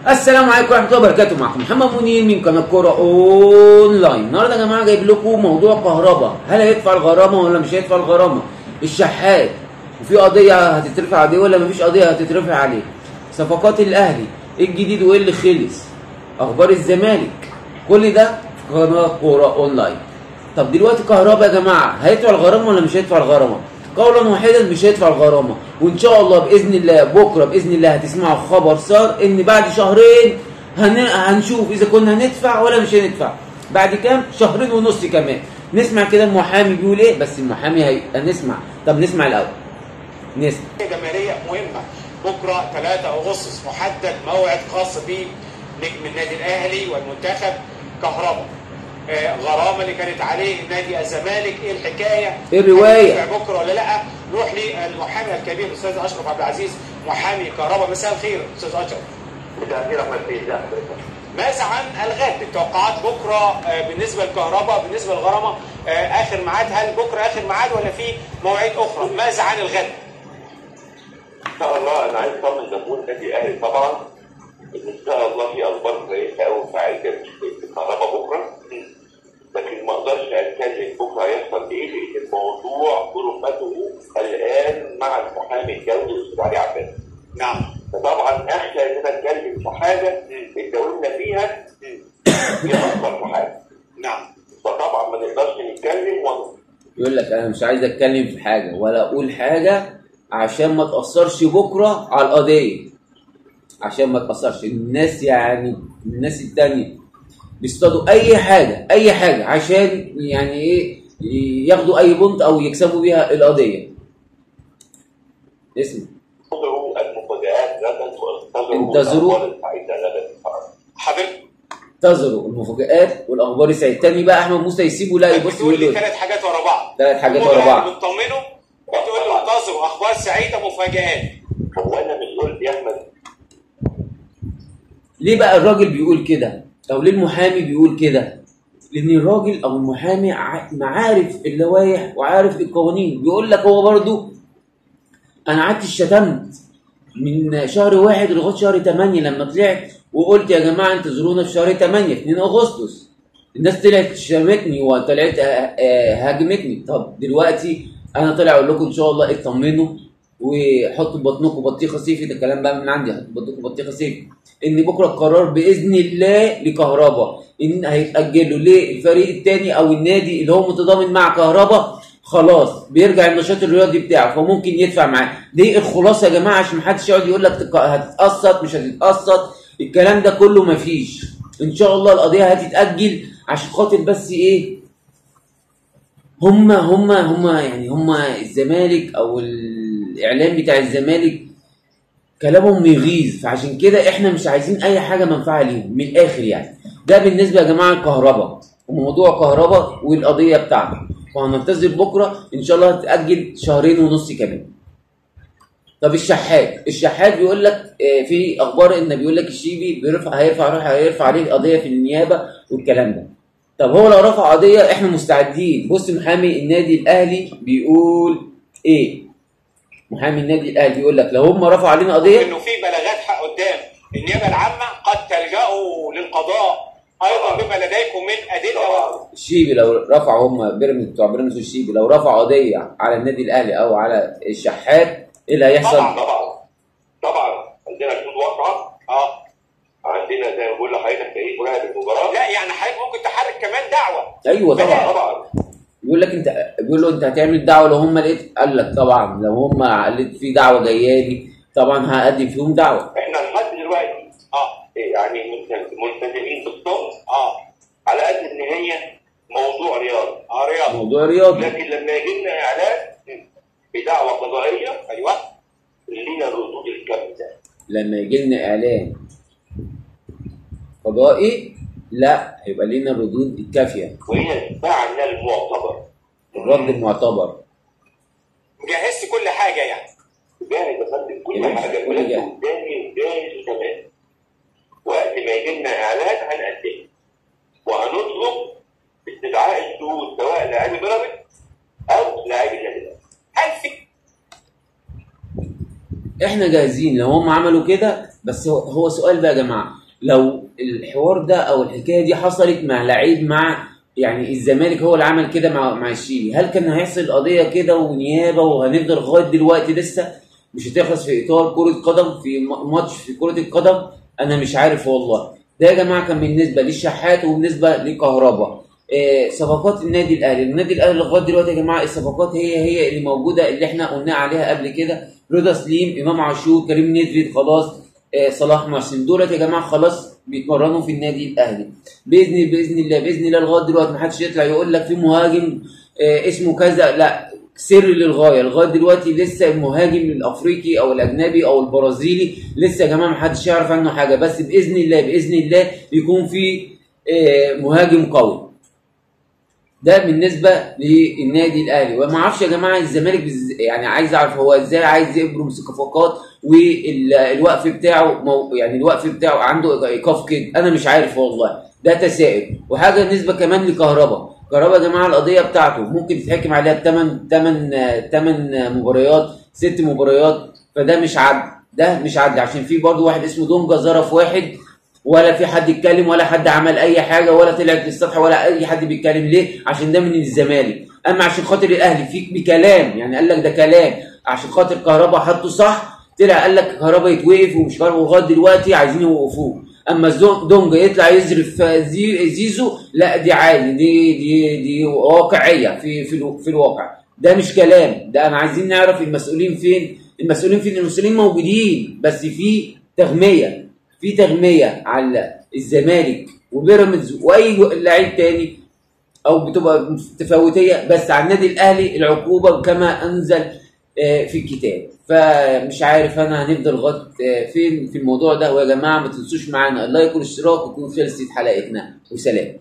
السلام عليكم ورحمه الله وبركاته. معكم محمد منير من قناه كوره اونلاين. النهارده يا جماعه جايب لكم موضوع كهرباء، هل هيدفع الغرامه ولا مش هيدفع الغرامه؟ الشحات، وفي قضيه هتترفع عليه ولا مفيش قضيه هتترفع عليه؟ صفقات الاهلي، ايه الجديد وايه اللي خلص؟ اخبار الزمالك، كل ده في قناه كوره اونلاين. طب دلوقتي كهرباء يا جماعه هيدفع الغرامه ولا مش هيدفع الغرامه؟ قولا واحدا مش هيدفع الغرامه، وان شاء الله باذن الله بكره باذن الله هتسمعوا خبر صار ان بعد شهرين هنشوف اذا كنا هندفع ولا مش هندفع. بعد كام؟ شهرين ونص كمان. نسمع كده المحامي بيقول ايه، بس المحامي هنسمع. طب نسمع الاول. نسمع. جماهيريه مهمه بكره 3 اغسطس محدد موعد خاص بنجم النادي الاهلي والمنتخب كهرباء. غرامه اللي كانت عليه نادي الزمالك، ايه الحكايه؟ ايه الروايه؟ بكره ولا لا؟ نروح للمحامي الكبير الاستاذ اشرف عبد العزيز محامي كهرباء. مساء الخير استاذ اشرف. مساء الخير احمد بيه. ماذا عن الغد؟ التوقعات بكره بالنسبه للكهرباء، بالنسبه للغرامه اخر ميعاد، هل بكره اخر ميعاد ولا في مواعيد اخرى؟ ماذا عن الغد؟ ان شاء الله انا عايز اطمن جمهور النادي الاهلي طبعا ان شاء الله في اخبار كويسه قوي فعايزه في الكهرباء بكره، لكن ما اقدرش اتكلم بكره هيحصل ايه لان الموضوع برمته الان مع المحامي الدولي الاستاذ علي عباس. نعم. فطبعا اخشى ان انا اتكلم في حاجه اتداولنا فيها يأثر في حاجه. نعم. فطبعا ما نقدرش نتكلم يقول لك انا مش عايز اتكلم في حاجه ولا اقول حاجه عشان ما تاثرش بكره على القضيه، عشان ما تاثرش الناس، يعني الناس التانيه بيصطادوا اي حاجه عشان يعني ايه ياخدوا اي بونت او يكسبوا بيها القضيه. اسمع. انتظروا المفاجآت غدا انتظروا الأخبار السعيدة غدا. حضرتك انتظروا المفاجآت والاخبار السعيده. تاني بقى احمد موسى يسيبه، لا يبص بتقول لي يقول 3 حاجات ورا بعض. 3 حاجات ورا بعض. بتطمنه بتقول له انتظروا اخبار سعيده مفاجآت. هو انا مش قلت يا احمد؟ ليه بقى الراجل بيقول كده؟ او ليه المحامي بيقول كده؟ لان الراجل او المحامي عارف اللوائح وعارف القوانين. بيقول لك هو برضو انا قعدت شتمت من شهر 1 لغايه شهر 8 لما طلعت وقلت يا جماعه انتظرونا في شهر 8 2 اغسطس. الناس طلعت شتمتني وطلعت هاجمتني. طب دلوقتي انا طالع اقول لكم ان شاء الله اطمنوا وحطوا بطنكم بطيخه صيفي. ده الكلام بقى من عندي، حطوا بطنكم بطيخه صيفي ان بكره القرار باذن الله لكهرباء ان هيتاجلوا للفريق الثاني او النادي اللي هو متضامن مع كهرباء، خلاص بيرجع النشاط الرياضي بتاعه فممكن يدفع معاه. دي الخلاصه يا جماعه عشان محدش يقعد يقول لك هتتقسط مش هتتقسط. الكلام ده كله مفيش. ان شاء الله القضيه هتتاجل عشان خاطر بس ايه، هم الزمالك او الاعلام بتاع الزمالك كلامهم يغيظ، فعشان كده احنا مش عايزين اي حاجه منفعه ليهم من الاخر يعني. ده بالنسبه يا جماعه الكهرباء وموضوع كهرباء والقضيه بتاعته، وهننتظر بكره ان شاء الله هتاجل 2.5 شهر كمان. طب الشحات بيقول لك في اخبار ان بيقول لك الشيبي هيرفع عليه قضيه في النيابه والكلام ده. طب هو لو رفع قضيه احنا مستعدين. بص محامي النادي الاهلي بيقول ايه؟ محامي النادي الاهلي بيقول لك لو هم رفعوا علينا قضيه انه في بلاغات حق قدام النيابه العامه قد تلجأوا للقضاء ايضا بما لديكم من ادله. الشيبي لو رفعوا هم بتوع بيراميدز والشيبي لو رفعوا قضيه على النادي الاهلي او على الشحات ايه اللي هيحصل؟ طبعا عندنا شروط واقعه. عندنا زي ما بقول لحضرتك ايه مراقب المباراه. لا يعني حضرتك ممكن تحرك كمان دعوه. ايوه طبعا. بيقول لك بيقول له انت هتعمل دعوه لو هم لقيت، قال لك طبعا لو هم لقيت في دعوه جايه لي طبعا هقدم فيهم دعوه. احنا لحد دلوقتي يعني ملتزمين بالصوت على قد ان هي موضوع رياضي. موضوع رياضي. لكن لما يجي لنا اعلان بدعوه قضائيه ايوه لينا الردود الكامله. لما يجي لنا اعلان قضائي لا هيبقى لنا الردود الكافيه. وهي فعلا المعتبر. الرد المعتبر. جهزت كل حاجه يعني. جاهز يا فندم كل حاجه. قدامي وجاهز وتمام. وقت ما يجي لنا اعلان هنقدمه. وهنطلب استدعاء الشهود سواء لاعبي بيراميدز او لاعبي النادي. هل في احنا جاهزين. لو هم عملوا كده بس هو سؤال بقى يا جماعه، لو الحوار ده او الحكايه دي حصلت مع لعيب، مع يعني الزمالك هو اللي عمل كده مع الشيبي، هل كان هيحصل قضيه كده ونيابه وهنفضل لغايه دلوقتي لسه مش هتخلص في اطار كره قدم، في ماتش في كره القدم؟ انا مش عارف والله. ده يا جماعه كان بالنسبه للشحات وبالنسبه لكهربا. صفقات النادي الاهلي لغايه دلوقتي يا جماعه الصفقات هي اللي موجوده، اللي احنا قلنا عليها قبل كده. رضا سليم، امام عاشور، كريم نيدفيد خلاص، صلاح محسن، دولت يا جماعه خلاص بيتمرنوا في النادي الاهلي. باذن الله لغايه دلوقتي ما حدش يطلع يقول لك في مهاجم اسمه كذا، لا، سر للغايه. لغايه دلوقتي لسه المهاجم الافريقي او الاجنبي او البرازيلي لسه يا جماعه ما حدش يعرف عنه حاجه، بس باذن الله يكون في مهاجم قوي. ده بالنسبه للنادي الاهلي. وما اعرفش يا جماعه الزمالك يعني عايز اعرف هو ازاي عايز يبرم صفقات والوقف بتاعه يعني الوقف بتاعه عنده ايقاف كده، انا مش عارف والله، ده تساؤل. وحاجه بالنسبه كمان لكهربا يا جماعه القضيه بتاعته ممكن تتحكم عليها ب8 مباريات 6 مباريات، فده مش عدل، ده مش عدل، عشان في برضه واحد اسمه دونجا ظرف واحد، ولا في حد يتكلم ولا حد عمل اي حاجه ولا طلعت للسطح ولا اي حد بيتكلم. ليه؟ عشان ده من الزمالك. اما عشان خاطر الاهلي فيك بكلام، يعني قال لك ده كلام عشان خاطر كهربا حطه صح، طلع قال لك كهربا يتوقف ومش كهربا، لغايه دلوقتي عايزين يوقفوه. اما دونجا يطلع يزرف زيزو، لا دي عادي، دي واقعيه في الواقع، ده مش كلام. ده انا عايزين نعرف المسؤولين فين. المسؤولين موجودين، بس في تغمية على الزمالك وبيراميدز واي لعيب تاني، او بتبقى متفاوتيه، بس على النادي الاهلي العقوبه كما انزل في الكتاب. فمش عارف انا هنفضل لغايه فين في الموضوع ده. ويا جماعه ما تنسوش معانا اللايك والاشتراك، وتكون خلصت حلقتنا، وسلام.